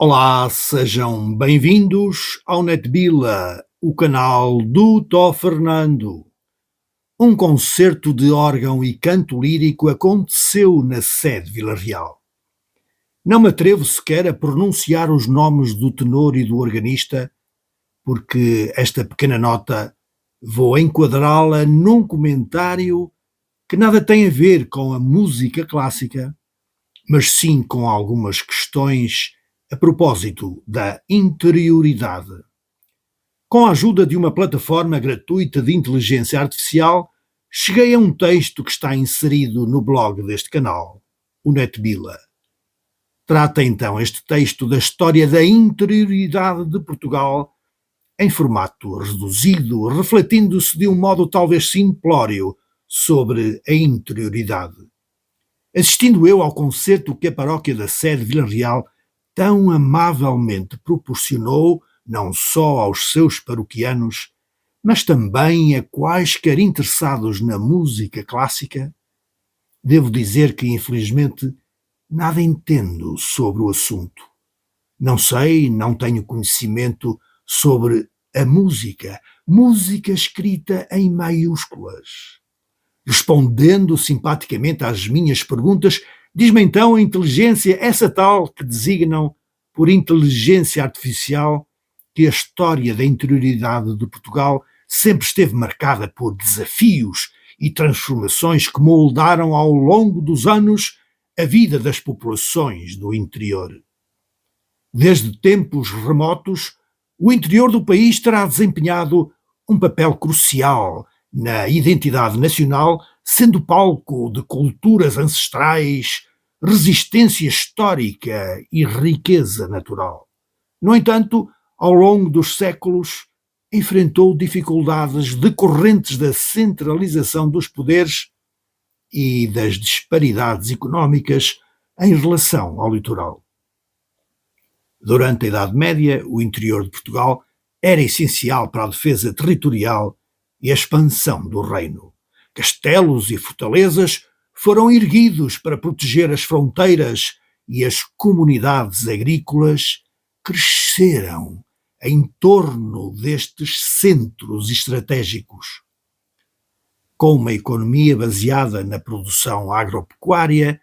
Olá, sejam bem-vindos ao NetBila, o canal do Tó Fernando. Um concerto de órgão e canto lírico aconteceu na sede de Vila Real. Não me atrevo sequer a pronunciar os nomes do tenor e do organista, porque esta pequena nota vou enquadrá-la num comentário que nada tem a ver com a música clássica, mas sim com algumas questões a propósito da interioridade. Com a ajuda de uma plataforma gratuita de inteligência artificial, cheguei a um texto que está inserido no blog deste canal, o NetBila. Trata então este texto da história da interioridade de Portugal em formato reduzido, refletindo-se de um modo talvez simplório sobre a interioridade. Assistindo eu ao concerto que a paróquia da sede de Vila Real tão amavelmente proporcionou não só aos seus paroquianos, mas também a quaisquer interessados na música clássica, devo dizer que, infelizmente, nada entendo sobre o assunto. Não sei, não tenho conhecimento sobre a música escrita em maiúsculas. Respondendo simpaticamente às minhas perguntas, diz-me então a inteligência, essa tal que designam por inteligência artificial, que a história da interioridade de Portugal sempre esteve marcada por desafios e transformações que moldaram ao longo dos anos a vida das populações do interior. Desde tempos remotos, o interior do país terá desempenhado um papel crucial na identidade nacional, sendo palco de culturas ancestrais, resistência histórica e riqueza natural. No entanto, ao longo dos séculos, enfrentou dificuldades decorrentes da centralização dos poderes e das disparidades económicas em relação ao litoral. Durante a Idade Média, o interior de Portugal era essencial para a defesa territorial e a expansão do reino. Castelos e fortalezas foram erguidos para proteger as fronteiras e as comunidades agrícolas cresceram em torno destes centros estratégicos. Com uma economia baseada na produção agropecuária,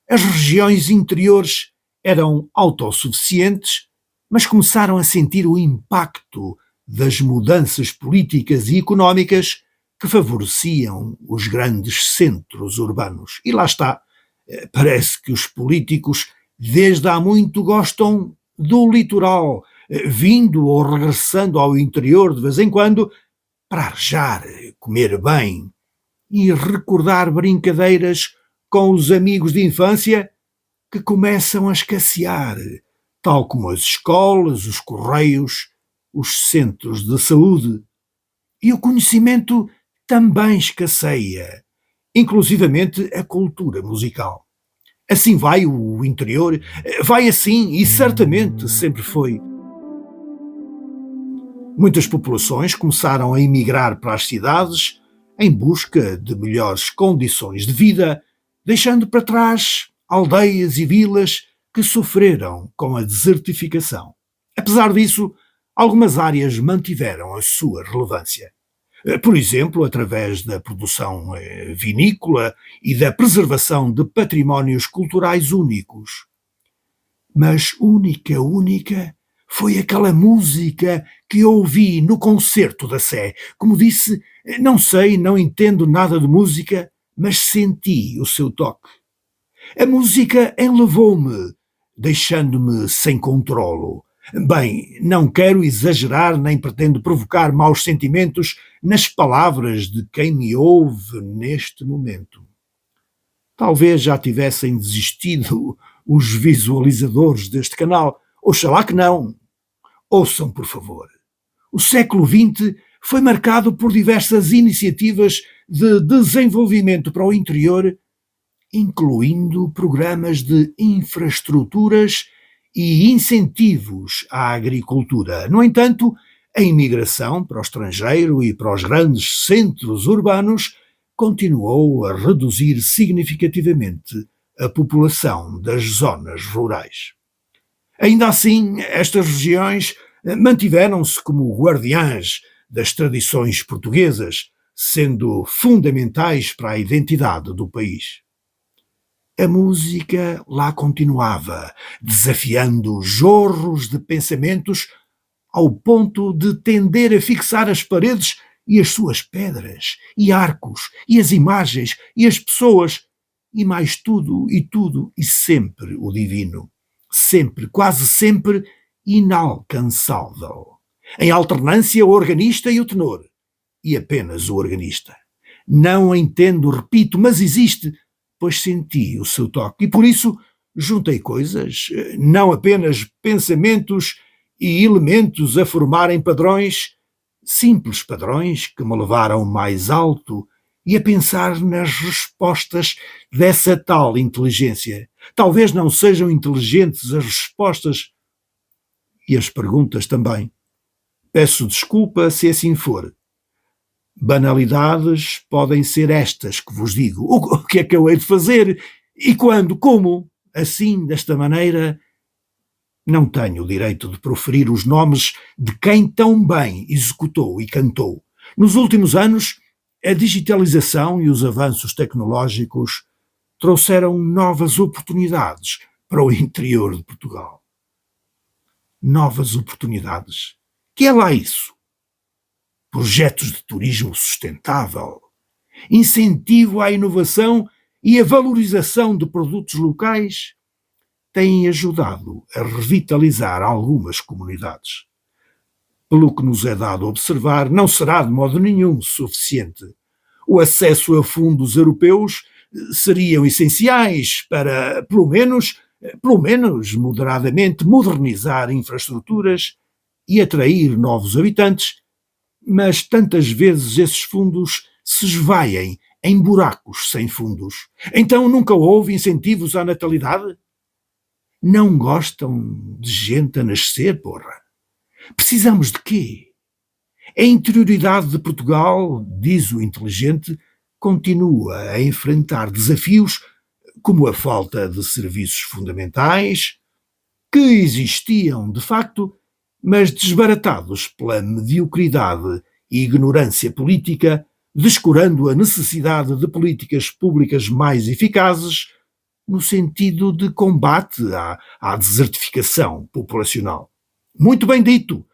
as regiões interiores eram autossuficientes, mas começaram a sentir o impacto das mudanças políticas e económicas que favoreciam os grandes centros urbanos. E lá está, parece que os políticos desde há muito gostam do litoral, vindo ou regressando ao interior de vez em quando para arejar, comer bem e recordar brincadeiras com os amigos de infância que começam a escassear, tal como as escolas, os correios, os centros de saúde. E o conhecimento também escasseia, inclusivamente a cultura musical. Assim vai o interior, vai assim e certamente sempre foi. Muitas populações começaram a emigrar para as cidades em busca de melhores condições de vida, deixando para trás aldeias e vilas que sofreram com a desertificação. Apesar disso, algumas áreas mantiveram a sua relevância. Por exemplo, através da produção vinícola e da preservação de patrimónios culturais únicos. Mas única, foi aquela música que eu ouvi no concerto da Sé. Como disse, não sei, não entendo nada de música, mas senti o seu toque. A música enlevou-me, deixando-me sem controlo. Bem, não quero exagerar nem pretendo provocar maus sentimentos nas palavras de quem me ouve neste momento. Talvez já tivessem desistido os visualizadores deste canal. Oxalá que não. Ouçam, por favor. O século XX foi marcado por diversas iniciativas de desenvolvimento para o interior, incluindo programas de infraestruturas e incentivos à agricultura. No entanto, a imigração para o estrangeiro e para os grandes centros urbanos continuou a reduzir significativamente a população das zonas rurais. Ainda assim, estas regiões mantiveram-se como guardiãs das tradições portuguesas, sendo fundamentais para a identidade do país. A música lá continuava, desafiando jorros de pensamentos ao ponto de tender a fixar as paredes e as suas pedras, e arcos, e as imagens, e as pessoas, e mais tudo, e sempre o divino. Sempre, quase sempre, inalcançável. Em alternância o organista e o tenor, e apenas o organista. Não a entendo, repito, mas existe, pois senti o seu toque, e por isso juntei coisas, não apenas pensamentos e elementos a formarem padrões, simples padrões que me levaram mais alto e a pensar nas respostas dessa tal inteligência. Talvez não sejam inteligentes as respostas e as perguntas também. Peço desculpa se assim for. Banalidades podem ser estas que vos digo. O que é que eu hei de fazer? E quando? Como? Assim, desta maneira, não tenho o direito de proferir os nomes de quem tão bem executou e cantou. Nos últimos anos, a digitalização e os avanços tecnológicos trouxeram novas oportunidades para o interior de Portugal. Novas oportunidades. Que é lá isso? Projetos de turismo sustentável, incentivo à inovação e a valorização de produtos locais têm ajudado a revitalizar algumas comunidades. Pelo que nos é dado observar, não será de modo nenhum suficiente. O acesso a fundos europeus seriam essenciais para, pelo menos moderadamente, modernizar infraestruturas e atrair novos habitantes, mas tantas vezes esses fundos se esvaem em buracos sem fundos. Então nunca houve incentivos à natalidade? Não gostam de gente a nascer, porra? Precisamos de quê? A interioridade de Portugal, diz o inteligente, continua a enfrentar desafios como a falta de serviços fundamentais, que existiam de facto, mas desbaratados pela mediocridade e ignorância política, descurando a necessidade de políticas públicas mais eficazes no sentido de combate à desertificação populacional. Muito bem dito,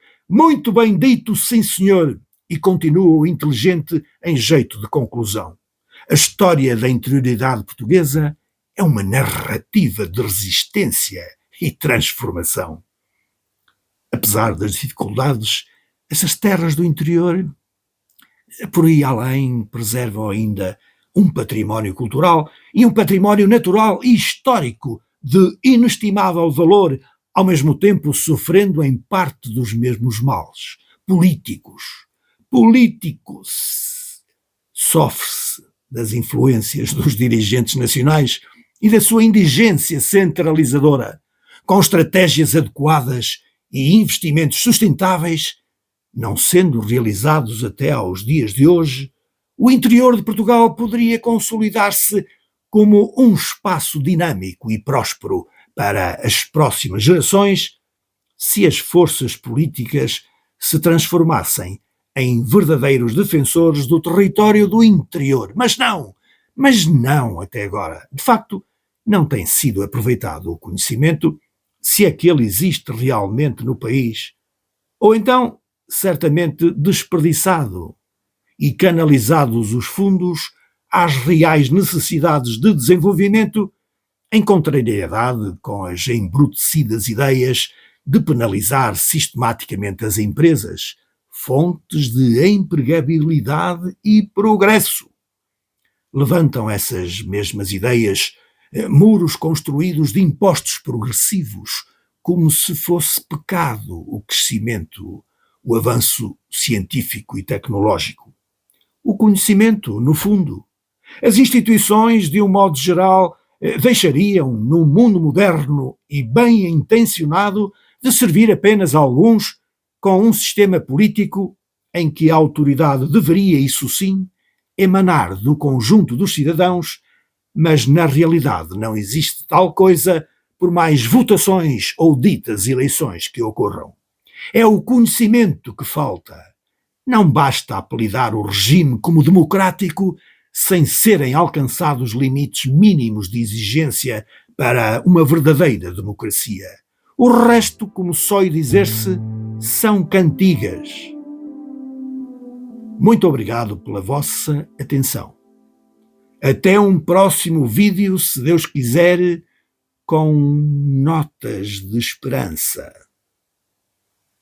sim senhor, e continua o inteligente em jeito de conclusão. A história da interioridade portuguesa é uma narrativa de resistência e transformação. Apesar das dificuldades, essas terras do interior, por aí além, preservam ainda um património cultural e um património natural e histórico de inestimável valor, ao mesmo tempo sofrendo em parte dos mesmos males políticos. Sofre-se das influências dos dirigentes nacionais e da sua indigência centralizadora, com estratégias adequadas e investimentos sustentáveis, não sendo realizados até aos dias de hoje, o interior de Portugal poderia consolidar-se como um espaço dinâmico e próspero para as próximas gerações, se as forças políticas se transformassem em verdadeiros defensores do território do interior. Mas não até agora. De facto, não tem sido aproveitado o conhecimento, se é que ele existe realmente no país, ou então, certamente desperdiçado e canalizados os fundos às reais necessidades de desenvolvimento, em contrariedade com as embrutecidas ideias de penalizar sistematicamente as empresas, fontes de empregabilidade e progresso. Levantam essas mesmas ideias muros construídos de impostos progressivos, como se fosse pecado o crescimento, o avanço científico e tecnológico. O conhecimento, no fundo. As instituições, de um modo geral, deixariam, num mundo moderno e bem intencionado, de servir apenas a alguns, com um sistema político em que a autoridade deveria, isso sim, emanar do conjunto dos cidadãos, mas na realidade não existe tal coisa, por mais votações ou ditas eleições que ocorram. É o conhecimento que falta. Não basta apelidar o regime como democrático sem serem alcançados limites mínimos de exigência para uma verdadeira democracia. O resto, como sói dizer-se, são cantigas. Muito obrigado pela vossa atenção. Até um próximo vídeo, se Deus quiser, com notas de esperança.